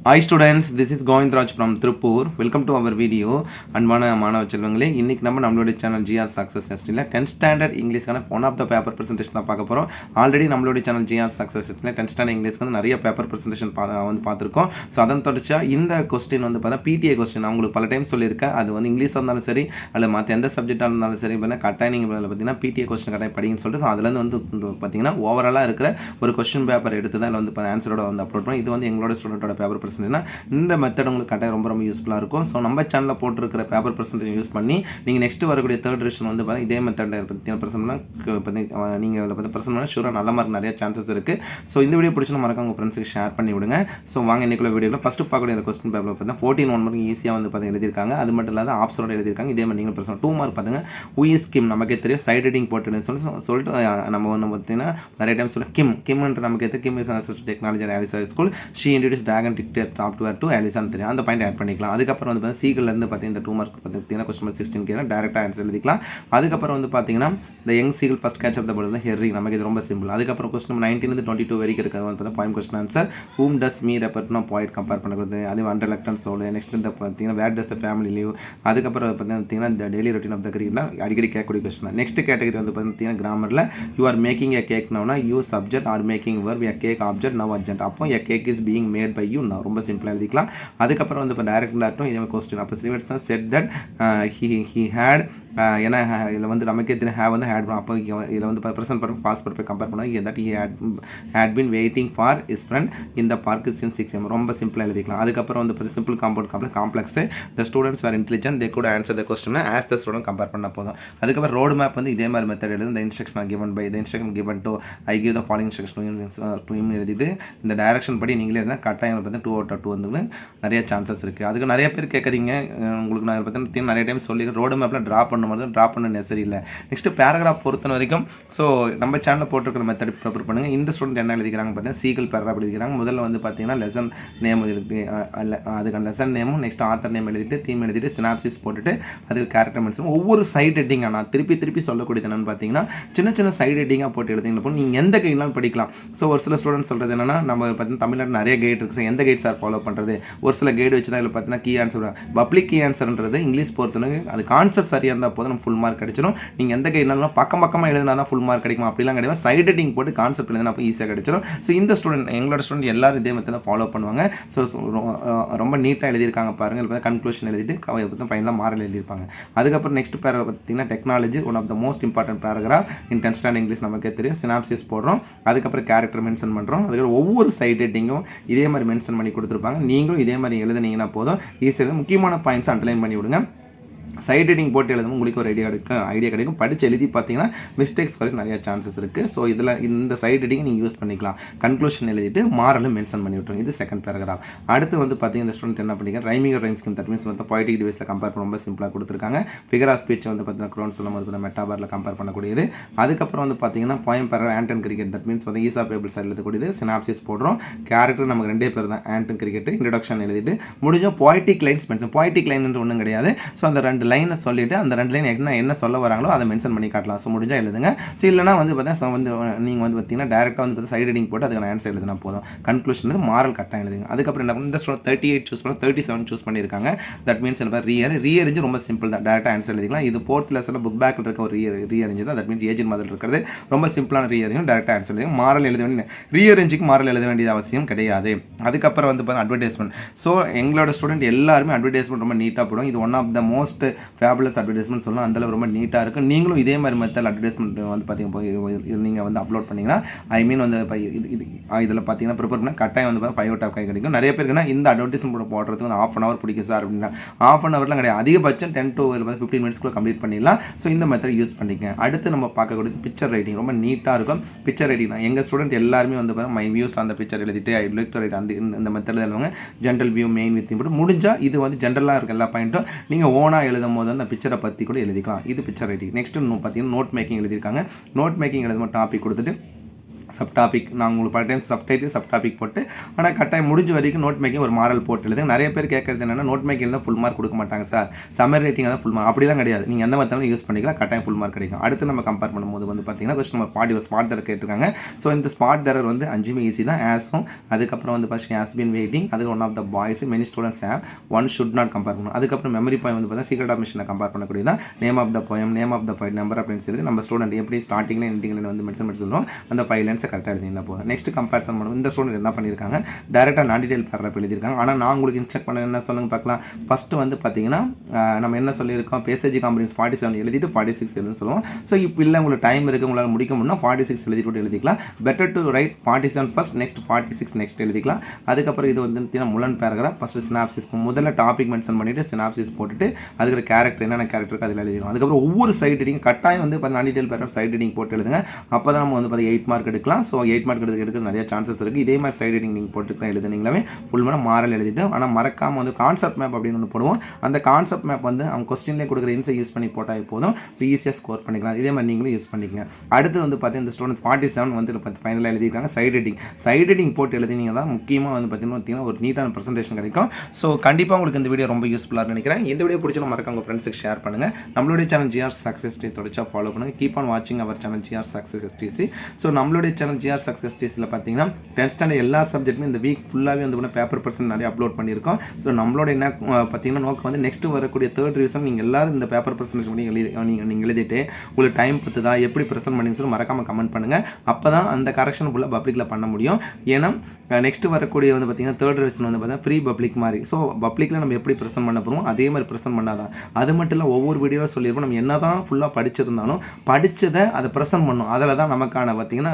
Hi students, this is Govindraj from Tripur. Welcome to our video. அன்பான மாணவ செல்வங்களே, இன்னைக்கு நம்மளுடைய சேனல் GR Success Testல 10th ஸ்டாண்டர்ட் இங்கிலீஷ்க்கான one of the paper presentation தான் பார்க்க போகிறோம். ஆல்ரெடி நம்மளுடைய சேனல் GR Success Testல 10th ஸ்டாண்டர்ட் இங்கிலீஷ்க்கு வந்து நிறைய பேப்பர் பிரசன்டேஷன் வந்து பார்த்துருக்கோம். ஸோ அதன் தொடர்ச்சியா இந்த கொஸ்டின் வந்து பார்த்தா PTA கொஸ்டின் நான் உங்களுக்கு பல டைம் சொல்லியிருக்கேன். அது வந்து இங்கிலீஷாக இருந்தாலும் சரி அல்ல மற்ற எந்த சப்ஜெக்டாக இருந்தாலும் சரி கட்டாயம் நீங்கள் பார்த்தீங்கன்னா PTA கொஸ்டின் கட்டாயம் படிங்கன்னு சொல்லிட்டு ஸோ அதுலேருந்து வந்து பார்த்தீங்கன்னா ஓவராலாக இருக்கிற ஒரு கொஸ்டின் பேப்பர் எடுத்து தான் வந்து ஆன்சரோட வந்து அப்லோட் பண்ணோம். இது வந்து எங்களோட ஸ்டூடெண்ட்டோட பேப்பர் இந்த மெத்தட் உங்களுக்கு கட்டாயம் ரொம்ப யூஸ்ஃபுல்லாக இருக்கும். ஸோ நம்ம சேனலில் போட்டிருக்கிற பேப்பர் பர்சன்டேஜ் யூஸ் பண்ணி நீங்கள் நெக்ஸ்ட் வரக்கூடிய தேர்ட் ரிவிஷன் வந்து பார்த்தீங்கன்னா இதே மெத்தடில் நீங்கள் பர்சன்ட் பண்ணால் ஷூராக நல்ல மார்க் நிறைய சான்சஸ் இருக்குது. ஸோ இந்த வீடியோ பிடிச்சி மறக்காம உங்கள் ஃப்ரெண்ட்ஸுக்கு ஷேர் பண்ணி விடுங்க. ஸோ வாங்க இன்னைக்குள்ள வீடியோவில் ஃபஸ்ட்டு பார்க்கக்கூடிய கொஸ்டின் பேப்பர் பார்த்தீங்கன்னா 14 1 மார்க் ஈஸியாக வந்து பார்த்தீங்கன்னா எழுதியிருக்காங்க. அது மட்டும் இல்லாத ஆப்ஷனோட எழுதியிருக்காங்க. இதே மாதிரி நீங்கள் பர்சன் 2 மார்க் பார்த்துங்க உயி ஸ்கிம் நமக்கே தெரியும் சைட் ஹெட்டிங் போட்டு சொல்லிட்டு நம்ம ஒன்று பார்த்தீங்கன்னா நிறைய டைம் சொல்ல கிம்ன்ற நமக்கு எது Kim is assistant technology at Alice school she introduce Dragon dictate software to ஆலிசான் தெரியும் அந்த பாயிண்ட் ஆட் பண்ணிக்கலாம். அதுக்கப்புறம் வந்து பார்த்தீங்கன்னா சீக்கிரலேருந்து பார்த்தீங்கன்னா இந்த 2 மார்க் பார்த்தீங்கன்னா கொஸ்டின் 16 கேனா டேரெக்டாக ஆன்சர் எழுதிக்கலாம். அதுக்கப்புறம் வந்து பார்த்தீங்கன்னா இந்த young seagull first catch of the ball ஹெர்ரி நமக்கு இது ரொம்ப சிம்பிள். அதுக்கப்புறம் கொஸ்டின் 19 22 வரைக்கும் இருக்கிறது வந்து பார்த்தீங்கன்னா பாயிண்ட் கொஸ்டின் ஆன்சர் ஹூம் டஸ் மீ ரெப்பர்ட்னா பாயிண்ட் கம்பேர் பண்ணுறது அது அண்டர் லெக்டன் சோல் நெக்ஸ்ட் இந்த பார்த்தீங்கன்னா வேர் டஸ் த ஃபேமிலி லீவ். அதுக்கப்புறம் பார்த்தீங்கன்னா இந்த டெய்லி ரொட்டீன் ஆஃப் த கிரிக்கெட்னா அடிக்கடி கேட்கக்கூடிய கொஸ்டின். நெக்ஸ்ட் கேட்டகரி வந்து பார்த்தீங்கன்னா கிராமரில் you are making a cake நவுனா you subject are making verb a cake object now urgent அப்போ a cake is being made by you நான் ரொம்ப சிம்பிளாக எழுதிக்கலாம். அதுக்கப்புறம் வந்து இப்போ டைரக்டாக இதே கொஸ்டின் அப்போ Srivatsan set that he had ஏன்னா இதில் வந்து நமக்கே தெரியும் ஹேவ் வந்து ஹேட் அப்போ இதில் வந்து ப்ரெசென்ட் பண்ணி பாஸ்போர்ட் போய் கம்பேர் பண்ணால் that he had been waiting for his friend இந்த பார்க் சின்ஸ் 6 AM ரொம்ப சிம்பிளாக எழுதிக்கலாம். அதுக்கப்புறம் வந்து simple compound complex the students were intelligent they could answer the question as the student compare பண்ண போதும். அதுக்கப்புறம் ரோடு மேப் வந்து இதே மாதிரி மெத்தட் எழுது இந்த instruction given by the instruction given to I give the following instruction to him எழுதிட்டு இந்த டைரக்ஷன் படி நீங்களே இருந்தால் கட்டாயம் பார்த்தீங்கன்னா 2 out of 2 வந்து நிறைய சான்சஸ் இருக்குது. அதுக்கு நிறைய பேர் கேட்குறீங்க உங்களுக்கு நான் பார்த்தீங்கன்னா நிறைய டைம் சொல்லி ரோடு மேப்பில் ட்ரா பண்ணும்போது ட்ரா பண்ண நெசரி இல்லை. நெக்ஸ்ட்டு பேராகிராஃப் பொறுத்த வரைக்கும் ஸோ நம்ம சேனலில் போட்டிருக்கிற மெத்தட் ப்ரிப்பேர் பண்ணுங்கள். இந்த ஸ்டூடெண்ட் என்ன எழுதிக்கிறாங்க பார்த்தீங்கன்னா சீக்கிள் பேராகிராஃப் எழுதிக்கிறாங்க. முதல்ல வந்து பார்த்தீங்கன்னா லெசன் நேம் இருக்குது அதுக்கான லெசன் நேமும் நெக்ஸ்ட் ஆத்தர் நேம் எழுதிட்டு தீம் எழுதிட்டு சினாப்சிஸ் போட்டுட்டு அதுக்கு கேரக்டர் மென்ஷன் ஒவ்வொரு சைட் ஹெட்டிங்காக நான் திருப்பி சொல்லக்கூடியது என்னென்னு பார்த்தீங்கன்னா சின்ன சைட் ஹெட்டிங்காக போட்டு எழுதிங்க நீங்கள் எந்த கைட்னாலும் படிக்கலாம். ஸோ ஒரு சில ஸ்டூடெண்ட் சொல்கிறது என்னென்னா நம்ம பார்த்தீங்கன்னா தமிழ்நாடு நிறைய கைட் இருக்குது. ஸோ எந்த கைட் சார் ஃபாலோ பண்ணுறது ஒரு சில கைடு வச்சு தான் இதில் பார்த்தீங்கன்னா கீ ஆன்சர் பப்ளிக் கீ ஆன்சர்ன்றது இங்கிலீஷ் பொறுத்தவரை அது கான்செப்ட் சரியாக இருந்தால் போதும் நம்ம ஃபுல் மார்க் கிடைச்சிடும். நீங்கள் எந்த கைட்னாலும் பக்கமாக எழுதினா தான் ஃபுல் மார்க் கிடைக்கும் அப்படிலாம் கிடையாது. சைட் ஹெட்டிங் போட்டு கான்செப்ட் எழுதினா அப்போ ஈஸியாக கிடைச்சிடும். ஸோ இந்த ஸ்டூடெண்ட் எங்களோட ஸ்டூடெண்ட் எல்லாரும் இதே மெத்தட் தான் ஃபாலோ பண்ணுவாங்க. ஸோ ரொம்ப நீட்டாக எழுதியிருக்காங்க பாருங்கள். இப்போ கன்க்ளூஷன் எழுதிட்டு ஃபைனலாக மாரல் எழுதியிருப்பாங்க. அதுக்கப்புறம் நெக்ஸ்ட் பேராகிராஃப் பார்த்தீங்கன்னா technology one of the most important paragraph in 10th standard English நமக்கே தெரியும். சினாப்சிஸ் போடுறோம். அதுக்கப்புறம் கேரக்டர் மென்ஷன் பண்ணுறோம். அதுக்கப்புறம் ஒவ்வொரு சைட் ஹெட்டிங்கும் இதே மாதிரி மென்ஷன் பண்ணி கொடுத்துருப்பாங்க. நீங்களும் இதே மாதிரி எழுதுனீங்கன்னா போதும் ஈஸியாக முக்கியமான பாயிண்ட்ஸ் அண்டர்லைன் பண்ணி விடுங்க. சைட் ஹெட்டிங் போட்டு எழுதும் உங்களுக்கு ஒரு ஐடியா கிடைக்கும். படித்து எழுதி பார்த்தீங்கன்னா மிஸ்டேக்ஸ் குறைச்சி நிறைய சான்சஸ் இருக்குது. ஸோ இதில் இந்த சைட் ஹெட்டிங் நீங்கள் யூஸ் பண்ணிக்கலாம். கன்க்ளூஷன் எழுதிட்டு மாரலும் மென்ஷன் பண்ணி விட்டுருங்க. இது செகண்ட் பேராகிராஃப். அடுத்து வந்து பார்த்தீங்கன்னா இந்த ஸ்டூடெண்ட் என்ன பண்ணிக்க rhyming rhyme scheme that means வந்து பொய்டிக் டிவைஸில் கம்பேர் பண்ண ரொம்ப சிம்பிளாக கொடுத்துருக்காங்க. ஃபிகர் ஆஃப் ஸ்பீச் வந்து பார்த்தீங்கன்னா க்ரோன் சொல்லும் போது மெட்டாபாரில் கம்பேர் பண்ணக்கூடியது. அதுக்கப்புறம் வந்து பார்த்தீங்கன்னா போயம் பேரா ஆண்டன் கிரிக்கெட் தட் மீன்ஸ் வந்து ஈஸா பேபிள்ஸ் எழுதக்கூடியது. சினாப்சிஸ் போடுறோம். கேரக்டர் நமக்கு 2 பேர் தான் ஆண்டன் கிரிக்கெட் இன்ட்ரடக்ஷன் எழுதிட்டு முடிஞ்சோம் poetic lines mention poetic line ஒன்றும் கிடையாது. ஸோ அந்த 2 லைனை சொல்லிவிட்டு அந்த 2 லைன் என்ன சொல்ல வராங்களோ அதை மென்ஷன் பண்ணி காட்டலாம். ஸோ முடிஞ்சால் எழுதுங்க. ஸோ இல்லைனா வந்து பார்த்தீங்கன்னா வந்து நீங்கள் வந்து பார்த்தீங்கன்னா டேரெக்டாக வந்து சைட் ஹெட்டிங் போட்டு அதுக்கான ஆன்சர் எழுதினா போதும். கன்க்ளூஷன் மாரல் கட்டாயம் எழுதுங்க. அதுக்கப்புறம் என்ன இந்த 38 சூஸ் பண்ண 37 சூஸ் பண்ணியிருக்காங்க. தட் மீன்ஸ் என்ன ரீஅரேஞ்ச் ரொம்ப சிம்பிள் தான். டேரெக்டாக ஆன்சர் எழுதிக்கலாம். இது 4th லெசனில் புக் பேக்கில் இருக்க ஒரு ரீஅரேஞ்ச் தான். தட் மீன்ஸ் ஏஜின் மாதிரி இருக்கிறது ரொம்ப சிம்பிளான ரீஅரேஞ்சும் டேரெக்டாக ஆன்சர் எழுதுங்க. மாரல் எழுத வேண்டிய ரீஅரேஞ்சுக்கு மாரல் எழுத வேண்டியது அவசியம் கிடையாது. அதுக்கப்புறம் வந்து பார்த்தீங்கன்னா அட்வர்டைஸ்மெண்ட். ஸோ எங்களோட ஸ்டூடெண்ட் எல்லாருமே அட்வர்டைஸ்மெண்ட் ரொம்ப நீட்டாக போடும். இது one of the most fabulous advertisement சொல்லலாம். அந்தளவு ரொம்ப நீட்டாக இருக்குது. நீங்களும் இதே மாதிரி மெத்தட் அட்வர்டைஸ்மெண்ட் வந்து பார்த்தீங்கன்னா நீங்கள் வந்து அப்லோட் பண்ணிங்கன்னா ஐ மீன் வந்து இதில் பார்த்தீங்கன்னா ப்ரிப்பேர் பண்ணால் கட்டாயம் வந்து 5 out of 5 கிடைக்கும். நிறைய பேருக்குன்னா இந்த அட்வர்டைஸ்மெண்ட் போடுறதுக்கு வந்து 1/2 hour பிடிக்கும் சார் அப்படின்னா 1/2 hourலாம் கிடையாது. அதிகபட்சம் 10 to 15 மினிட்ஸ்க்குள்ளே கம்ப்ளீட் பண்ணிடலாம். ஸோ இந்த மெத்தட் யூஸ் பண்ணிக்கங்க. அடுத்து நம்ம பார்க்கக்கூடியது பிக்சர் ரைட்டிங் ரொம்ப நீட்டாக இருக்கும். பிக்சர் ரைட்டிங் தான் எங்கள் ஸ்டூடெண்ட் எல்லாருமே வந்து மை வியூஸ் அந்த பிக்சர் எழுதிட்டு ஐ லைக் டு ரைட் அந்த இந்த மெத்தடில் எழுதுவாங்க. ஜென்ரல் வியூ மெயின் வித் போட்டு முடிஞ்சால் இது வந்து ஜென்ரலாக இருக்க எல்லா பாயிண்ட்டும் நீங்கள் ஓனாக எழுதும் போது அந்த பிக்சரை பற்றி கூட எழுதிக்கலாம். இது பிக்சர் ரைட்டிங். நெக்ஸ்ட் பார்த்தீங்கன்னா நோட் மேக்கிங் எழுதியிருக்காங்க. நோட் மேக்கிங் எழுதும் டாபிக் கொடுத்துட்டு சப் டாபிக் நான் உங்களுக்கு பல டைம் சப்டைட்டில் சப் டாபிக் போட்டு ஆனால் கட்டாயம் முடிஞ்ச வரைக்கும் நோட் மேக்கிங் ஒரு மாரல் போட்டு எழுதுங்க. நிறைய பேர் கேட்குறது என்னென்னா நோட் மேக்கிங் தான் ஃபுல் மார்க் கொடுக்க மாட்டாங்க சார், சம்மர் ரேட்டிங் தான் ஃபுல் மார்க். அப்படிலாம் கிடையாது, நீங்கள் எந்த மாதிரி யூஸ் பண்ணிக்கலாம், கட்டாயம் ஃபுல் மார்க் கிடைக்கும். அடுத்து நம்ம கம்பேர் பண்ணும்போது வந்து பார்த்தீங்கன்னா ஃபஸ்ட் நம்ம பாடி ஒரு ஸ்பாட் தரர் கேட்டிருக்காங்க. ஸோ இந்த ஸ்பாட் தரர் வந்து 5மே ஈஸி தான். ஆஸும் அதுக்கப்புறம் வந்து ஃபஸ்ட் ஹேஸ் பின் வெயிட்டிங், அதுக்கு one of the boys many students have one should not compare பண்ணணும். அதுக்கப்புறம் மெமரி பாயிண்ட் வந்து பார்த்தீங்கன்னா சீக்ரெட் ஆஃப் மிஷனை கம்பேர் பண்ணக்கூடியதான். Name of the poem, name of the point, number அப்படின்னு சொல்லி நம்ம ஸ்டூடெண்ட் எப்படி ஸ்டார்டிங்கில் எண்டிங்கில் வந்து மென்ஷன் பண்ணி சொல்லுவோம், அந்த 5 லைன்ஸை கரெக்டாக எழுதிங்கன்னா போதும். நெக்ஸ்ட் கம்பேரிசன் பண்ணுவோம். இந்த ஸ்டூடெண்ட் என்ன பண்ணியிருக்காங்க, டேரெக்டாக நான் டீடைல் பேராகிராஃப் எழுதியிருக்காங்க. ஆனால் நான் உங்களுக்கு இன்ஸ்ட்ரக்ட் பண்ண என்ன சொல்லுங்க பார்க்கலாம். ஃபஸ்ட்டு வந்து பார்த்தீங்கன்னா நம்ம என்ன சொல்லியிருக்கோம், பேசேஜ் காம்பினேஷன் 47 எழுதிட்டு 46 எழுதுன்னு சொல்லுவோம். ஸோ இப்போ இல்லை உங்களுக்கு டைம் இருக்குது, உங்களால் முடிக்க முடியும்னா 46 எழுதிட்டு எழுதிக்கலாம். Better to right 47 first, next 46 next எழுதிக்கலாம். அதுக்கப்புறம் இது வந்து பார்த்தீங்கன்னா முழன் பேராகிராஃப் ஃபஸ்ட்டு சினாப்சிஸ், முதல்ல டாபிக் மென்ஷன் பண்ணிவிட்டு சினாப்சிஸ் போட்டுட்டு அதுக்கு கேரக்டர் என்னென்ன கேரக்டர் இருக்குது அதில் எழுதிடும். அதுக்கப்புறம் ஒவ்வொரு சைட் ரீடிங் கட்டாயம் வந்து நான் டீடைல் பேராகிராஃப் சைட் ரீடிங் போட்டு எழுதுங்க. அப்போ தான் நம்ம வந்து 8 மார்க் எடுக்கலாம். ஸோ 8 மார்க் எடுக்க நிறைய சான்சஸ் இருக்குது. இதே மாதிரி சைட் ரீடிங் நீங்கள் போட்டுக்கலாம் எழுதுனீங்களாவே ஃபுல் மரம் மாரல் எழுதிட்டு. ஆனால் மறக்காமல் வந்து கான்செப்ட் மேப் அப்படின்னு ஒன்று போடுவோம். அந்த கான்செப்ட் மேப் வந்து அவங்க கொஸ்டின்லேயே கொடுக்குற இன்சை யூஸ் பண்ணி போட்டால் போதும். ஸோ ஈஸியாக ஸ்கோர் பண்ணிக்கலாம். இதே மாதிரி நீங்களும் யூஸ் பண்ணிக்கங்க. அடுத்து வந்து பார்த்தீங்கன்னா இந்த ஸ்டூடெண்ட் 47 வந்து ஃபைனலாக எழுதியிருக்காங்க. சைட் ரீடிங் போட்டு எழுதினீங்க தான் முக்கியமாக வந்து பார்த்தீங்கன்னா ஒரு நீட்டான ப்ரெசன்டேஷன் கிடைக்கும். ஸோ கண்டிப்பாக உங்களுக்கு இந்த வீடியோ ரொம்ப யூஸ்ஃபுல்லாக நினைக்கிறேன். இந்த வீடியோ பிடிச்சா மறக்காம உங்கள் ஃப்ரெண்ட்ஸுக்கு ஷேர் பண்ணுங்கள். நம்மளுடைய சேனல் ஜிஆர் சக்ஸஸ் டே தொடச்சா ஃபாலோ பண்ணுங்கள். கீப் ஆன் வாட்சிங் our channel GR success STC. So நம்மளுடைய சேனல் ஜிஆர் சக்ஸஸ் டேஸில் பார்த்தீங்கன்னா 10th ஸ்டாண்டர்ட் எல்லா சப்ஜெக்ட்டுமே இந்த வீக் ஃபுல்லாகவே வந்து பேப்பர் பர்சன் நிறைய அப்லோட் பண்ணியிருக்கோம். ஸோ நம்மளோட என்ன பார்த்தீங்கன்னா நோக்கம் வந்து நெக்ஸ்ட் வரக்கூடிய 3rd ரிவிஷன் நீங்கள் எல்லாரும் இந்த பேப்பர் பர்சன்டேஷன் பண்ணி நீங்கள் எழுதிட்டு உங்களுக்கு டைம் பத்துதா எப்படி ப்ரெசென்ட் பண்ணி சொல்லி மறக்காமல் கமெண்ட் பண்ணுங்கள். அப்போ தான் அந்த கரெக்ஷன் ஃபுல்லாக பப்ளிக்கில் பண்ண முடியும். ஏன்னா நெக்ஸ்ட் வரக்கூடிய வந்து பார்த்தீங்கன்னா 3rd ரிவிஷன் வந்து பார்த்தீங்கன்னா ப்ரீ பப்ளிக் மாதிரி. ஸோ பப்ளிக்கில் நம்ம எப்படி ப்ரெசென்ட் பண்ண போகிறோம் அதே மாதிரி ப்ரெசென்ட் பண்ணாதான். அது மட்டும் இல்லை ஒவ்வொரு வீடியோவாக சொல்லியிருப்போம். நம்ம என்ன தான் ஃபுல்லாக படிச்சிருந்தாலும் படித்ததை அதை ப்ரெசென்ட் பண்ணணும். அதில் தான் நமக்கான பார்த்தீங்கன்னா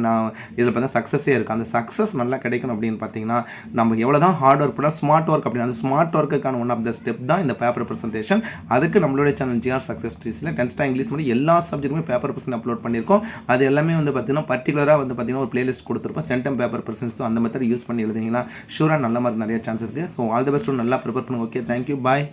நான் இதில் பார்த்தா சக்ஸஸே இருக்குது. அந்த சக்ஸஸ் நல்லா கிடைக்கணும் அப்படின்னு பார்த்தீங்கன்னா நம்ம எவ்வளோ தான் ஹார்ட் ஒர்க் பண்ணால் ஸ்மார்ட் ஒர்க் அப்படின்னு அந்த ஸ்மார்ட் ஒர்க்குக்கான ஒன் ஆஃப் த ஸ்டெப் தான் இந்த பேப்பர் ப்ரெசன்டேஷன். அதுக்கு நம்மளுடைய சேனல் ஜிஆர் சக்ஸஸ் டீஸில் 10th ஸ்டாண்டர்ட் இங்கிலீஷ் வந்து எல்லா சப்ஜெக்ட்டுமே பேப்பர் ப்ரெசன்ட் அப்லோட் பண்ணியிருக்கோம். அது எல்லாமே வந்து பார்த்தீங்கன்னா பர்டிகுலராக வந்து பார்த்தீங்கன்னா ஒரு பிளேலிஸ்ட் கொடுத்துருப்போம். சென்டம் பேப்பர் ப்ரெசன்ட்ஸும் அந்த மெத்தட் யூஸ் பண்ணி எழுதிங்கன்னா ஷூராக நல்ல மாதிரி நிறைய சான்சஸ் இருக்குது. ஸோ ஆல் தி பெஸ்ட், நல்லா ப்ரிப்பேர் பண்ணுங்க. ஓகே, தேங்க்யூ, பாய்.